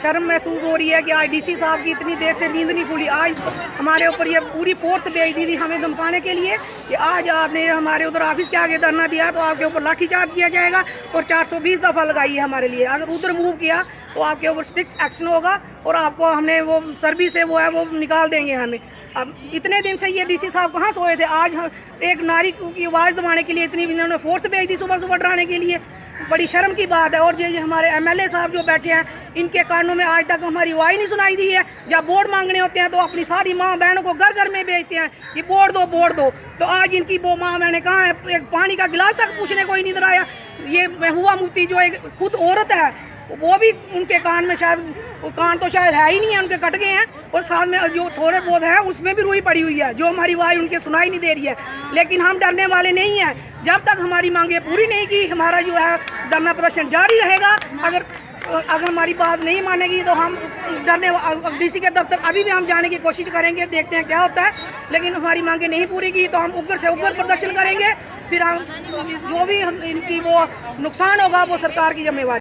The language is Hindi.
शर्म महसूस हो रही है कि आज डीसी साहब की इतनी देर से नींद नहीं खुली। आज हमारे ऊपर ये पूरी फोर्स भेज दी थी हमें धमकाने के लिए कि आज आपने हमारे उधर ऑफिस के आगे धरना दिया तो आपके ऊपर लाठीचार्ज किया जाएगा और 420 दफ़ा लगाई है हमारे लिए। अगर उधर मूव किया तो आपके ऊपर स्ट्रिक्ट एक्शन होगा और आपको हमने वो सर्विस है वो है वो निकाल देंगे हमें। अब इतने दिन से ये डीसी साहब कहाँ सोए थे? आज हम एक नारी की आवाज़ दबाने के लिए इतनी इन्होंने फोर्स भेज दी सुबह सुबह डराने के लिए। बड़ी शर्म की बात है। और ये हमारे एमएलए साहब जो बैठे हैं इनके कानों में आज तक हमारी आवाज़ नहीं सुनाई दी है। जब वोट मांगने होते हैं तो अपनी सारी माँ बहनों को घर घर में भेजते हैं कि वोट दो वोट दो। तो आज इनकी वो माँ मैंने कहा है एक पानी का गिलास तक पूछने कोई नहीं आया। ये महबूबा मुफ्ती जो एक खुद औरत है वो भी उनके कान में शायद कान तो शायद है ही नहीं है, उनके कट गए हैं और साथ में जो थोड़े बहुत है उसमें भी रुई पड़ी हुई है जो हमारी आवाज़ उनके सुनाई नहीं दे रही है। लेकिन हम डरने वाले नहीं हैं। जब तक हमारी मांगे पूरी नहीं की हमारा जो है धरना प्रदर्शन जारी रहेगा। अगर हमारी बात नहीं मानेगी तो हम डरने डीसी के दफ्तर अभी भी हम जाने की कोशिश करेंगे, देखते हैं क्या होता है। लेकिन हमारी मांगे नहीं पूरी की तो हम उग्र से उग्र प्रदर्शन करेंगे। फिर हम जो भी इनकी वो नुकसान होगा वो सरकार की जिम्मेवारी।